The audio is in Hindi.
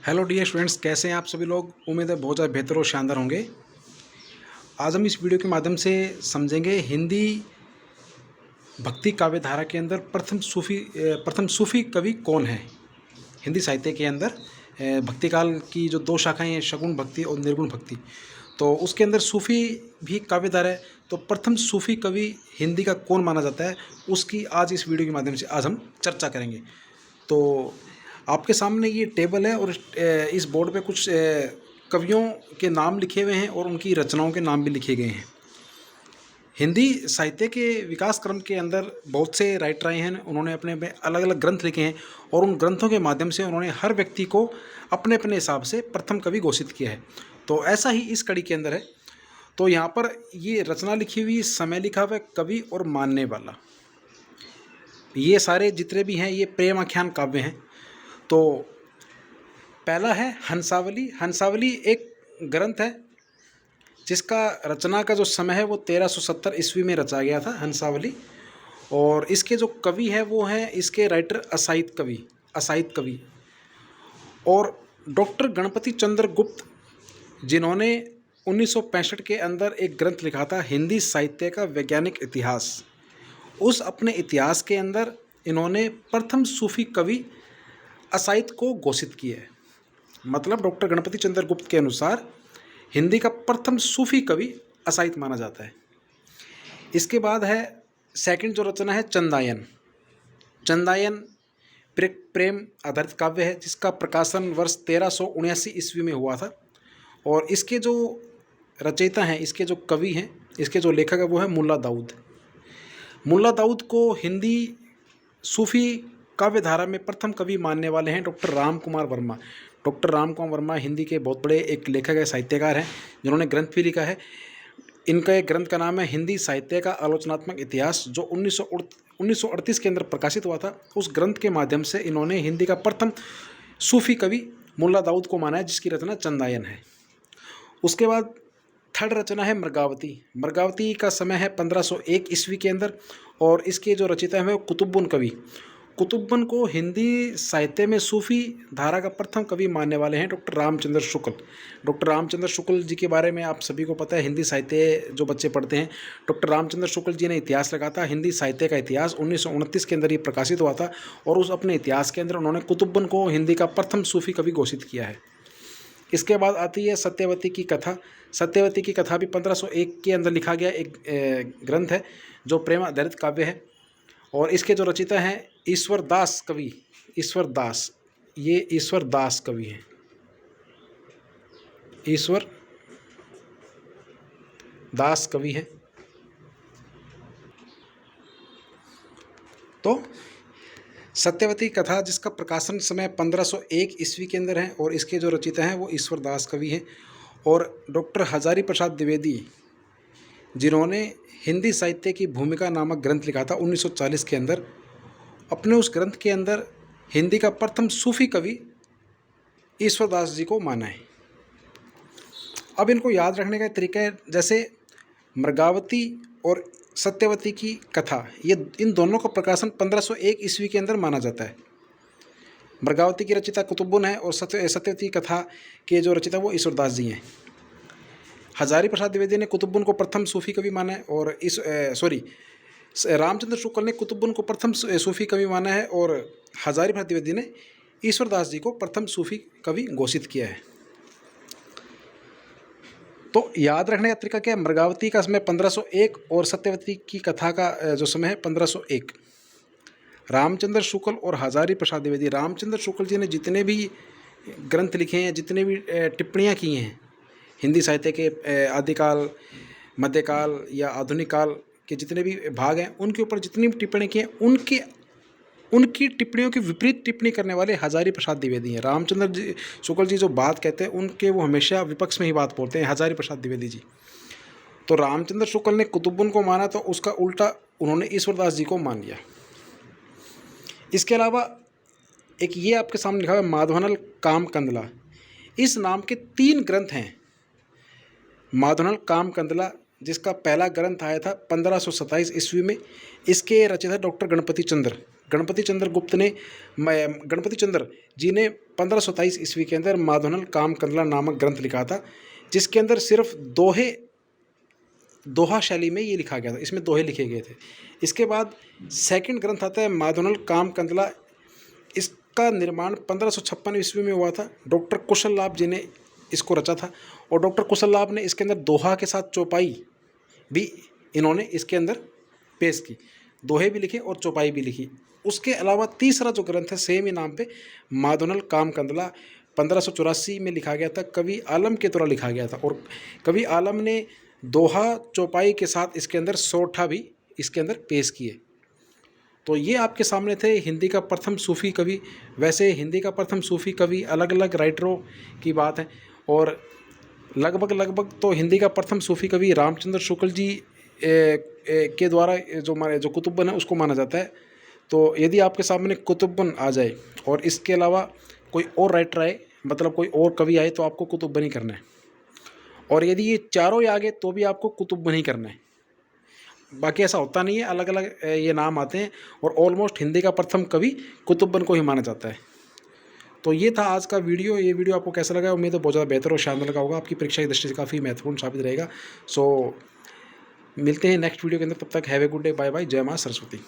हेलो डियर स्टूडेंट्स, कैसे हैं आप सभी लोग। उम्मीद है बहुत ज़्यादा बेहतर और शानदार होंगे। आज हम इस वीडियो के माध्यम से समझेंगे हिंदी भक्ति काव्य धारा के अंदर प्रथम सूफी कवि कौन है। हिंदी साहित्य के अंदर भक्ति काल की जो दो शाखाएं हैं, शगुन भक्ति और निर्गुण भक्ति, तो उसके अंदर सूफी भी काव्य धारा है। तो प्रथम सूफी कवि हिंदी का कौन माना जाता है, उसकी आज इस वीडियो के माध्यम से आज हम चर्चा करेंगे। तो आपके सामने ये टेबल है और इस बोर्ड पे कुछ कवियों के नाम लिखे हुए हैं और उनकी रचनाओं के नाम भी लिखे गए हैं। हिंदी साहित्य के विकास क्रम के अंदर बहुत से राइटर आए हैं, उन्होंने अपने अलग अलग ग्रंथ लिखे हैं और उन ग्रंथों के माध्यम से उन्होंने हर व्यक्ति को अपने अपने हिसाब से प्रथम कवि घोषित किया है। तो ऐसा ही इस कड़ी के अंदर है। तो यहाँ पर ये रचना लिखी हुई, समय लिखा हुआ, कवि और मानने वाला, ये सारे जितने भी हैं ये प्रेम आख्यान काव्य हैं। तो पहला है हंसावली। हंसावली एक ग्रंथ है जिसका रचना का जो समय है वो 1370 ईस्वी में रचा गया था, हंसावली। और इसके जो कवि हैं वो हैं इसके राइटर असाइत कवि और डॉक्टर गणपति चंद्र गुप्त, जिन्होंने 1965 के अंदर एक ग्रंथ लिखा था हिंदी साहित्य का वैज्ञानिक इतिहास। उस अपने इतिहास के अंदर इन्होंने प्रथम सूफी कवि असाइत को घोषित किया है। मतलब डॉक्टर गणपति चंद्र गुप्त के अनुसार हिंदी का प्रथम सूफी कवि असाइत माना जाता है। इसके बाद है सेकंड जो रचना है चंदायन। चंदायन प्रेम आधारित काव्य है जिसका प्रकाशन वर्ष 1379 ईस्वी में हुआ था। और इसके जो रचयिता हैं, इसके जो कवि हैं, इसके जो लेखक है वो है मुल्ला दाऊद। मुल्ला दाऊद को हिंदी सूफी काव्य धारा में प्रथम कवि मानने वाले हैं डॉक्टर राम कुमार वर्मा। डॉक्टर राम कुमार वर्मा हिंदी के बहुत बड़े एक लेखक है, साहित्यकार हैं, जिन्होंने ग्रंथ भी लिखा है। इनका एक ग्रंथ का नाम है हिंदी साहित्य का आलोचनात्मक इतिहास, जो 1938 के अंदर प्रकाशित हुआ था। उस ग्रंथ के माध्यम से इन्होंने हिंदी का प्रथम सूफी कवि मुल्ला दाऊद को माना है, जिसकी रचना चंदायन है। उसके बाद थर्ड रचना है मृगावती। मृगावती का समय है 1501 ईस्वी के अंदर और इसके जो रचयिता है वो कुतुब्बुन कवि। कुतुब्बन को हिंदी साहित्य में सूफी धारा का प्रथम कवि मानने वाले हैं डॉक्टर रामचंद्र शुक्ल। डॉक्टर रामचंद्र शुक्ल जी के बारे में आप सभी को पता है, हिंदी साहित्य जो बच्चे पढ़ते हैं, डॉक्टर रामचंद्र शुक्ल जी ने इतिहास लिखा था, हिंदी साहित्य का इतिहास 1929 के अंदर ये प्रकाशित हुआ था। और उस अपने इतिहास के अंदर उन्होंने कुतुब्बन को हिंदी का प्रथम सूफी कवि घोषित किया है। इसके बाद आती है सत्यवती की कथा। सत्यवती की कथा भी 1501 के अंदर लिखा गया एक ग्रंथ है जो प्रेम आधारित काव्य है। और इसके जो रचयिता हैं ईश्वर दास कवि, ईश्वर दास, ये ईश्वर दास कवि हैं, ईश्वर दास कवि हैं। तो सत्यवती कथा जिसका प्रकाशन समय 1501 ईस्वी के अंदर है और इसके जो रचयिता हैं वो ईश्वर दास कवि हैं। और डॉक्टर हजारी प्रसाद द्विवेदी, जिन्होंने हिंदी साहित्य की भूमिका नामक ग्रंथ लिखा था 1940 के अंदर, अपने उस ग्रंथ के अंदर हिंदी का प्रथम सूफी कवि ईश्वर दास जी को माना है। अब इनको याद रखने का तरीका है, जैसे मृगावती और सत्यवती की कथा, ये इन दोनों का प्रकाशन 1501 ईस्वी के अंदर माना जाता है। मृगावती की रचयिता कुतुब्बुन है और सत्यवती कथा के जो रचयिता वो ईश्वर दास जी हैं। हजारी प्रसाद द्विवेदी ने कुतुब्बुन को प्रथम सूफी कवि माना है और रामचंद्र शुक्ल ने कुतुब्बुन को प्रथम सूफी कवि माना है और हजारी प्रसाद द्विवेदी ने ईश्वर दास जी को प्रथम सूफी कवि घोषित किया है। तो याद रखने का तरीका क्या है, मृगावती का समय 1501 और सत्यवती की कथा का जो समय है 1501। रामचंद्र शुक्ल और हजारी प्रसाद द्विवेदी, रामचंद्र शुक्ल जी ने जितने भी ग्रंथ लिखे हैं, जितने भी टिप्पणियाँ की हैं हिंदी साहित्य के आदिकाल, मध्यकाल या आधुनिक काल के जितने भी भाग हैं, उनके ऊपर जितनी भी टिप्पणी की हैं, उनकी टिप्पणियों की विपरीत टिप्पणी करने वाले हजारी प्रसाद द्विवेदी हैं। रामचंद्र शुक्ल जी जो बात कहते हैं उनके वो हमेशा विपक्ष में ही बात बोलते हैं, हजारी प्रसाद द्विवेदी जी। तो रामचंद्र शुक्ल ने कुतुब्बुन को माना तो उसका उल्टा उन्होंने ईश्वर दास जी को मान लिया। इसके अलावा एक ये आपके सामने लिखा हुआ है माधवानल काम कंदला। इस नाम के 3 ग्रंथ हैं। माधवानल काम कंदला जिसका पहला ग्रंथ आया था 1527 ईस्वी में, इसके रचयिता डॉक्टर गणपति चंद्र गुप्त ने, गणपति चंद्र जी ने 1527 ईस्वी के अंदर माधवनल कामकंदला नामक ग्रंथ लिखा था, जिसके अंदर सिर्फ दोहा शैली में ये लिखा गया था, इसमें दोहे लिखे गए थे। इसके बाद सेकंड ग्रंथ आता है माधवनल कामकंदला। इसका निर्माण 1556 ईस्वी में हुआ था। डॉक्टर कुशल लाभ जी ने इसको रचा था, और डॉक्टर कुशल लाभ ने इसके अंदर दोहा के साथ चौपाई भी इन्होंने इसके अंदर पेश की, दोहे भी लिखे और चौपाई भी लिखी। उसके अलावा तीसरा जो ग्रंथ है सेम ही नाम पे माधवनल कामकंदला 1584 में लिखा गया था, कवि आलम के द्वारा लिखा गया था, और कवि आलम ने दोहा चौपाई के साथ इसके अंदर सोठा भी इसके अंदर पेश किए। तो ये आपके सामने थे हिंदी का प्रथम सूफी कवि। वैसे हिंदी का प्रथम सूफी कवि अलग अलग राइटरों की बात है, और लगभग तो हिंदी का प्रथम सूफी कवि रामचंद्र शुक्ल जी के द्वारा जो कुतुब्बन है उसको माना जाता है। तो यदि आपके सामने कुतुब्बन आ जाए और इसके अलावा कोई और राइटर आए, मतलब कोई और कवि आए, तो आपको कुतुब्बन ही करना है, और यदि ये चारों ही आ गए तो भी आपको कुतुब्बन ही करना है। बाकी ऐसा होता नहीं है, अलग अलग ये नाम आते हैं, और ऑलमोस्ट हिंदी का प्रथम कवि कुतुब्बन को ही माना जाता है। तो ये था आज का वीडियो। ये वीडियो आपको कैसा लगा? उम्मीद है बहुत ज़्यादा बेहतर और शानदार लगा होगा, आपकी परीक्षा की दृष्टि से काफ़ी महत्वपूर्ण साबित रहेगा। सो मिलते हैं नेक्स्ट वीडियो के अंदर, तब तक have a good day, bye bye, जय माँ सरस्वती।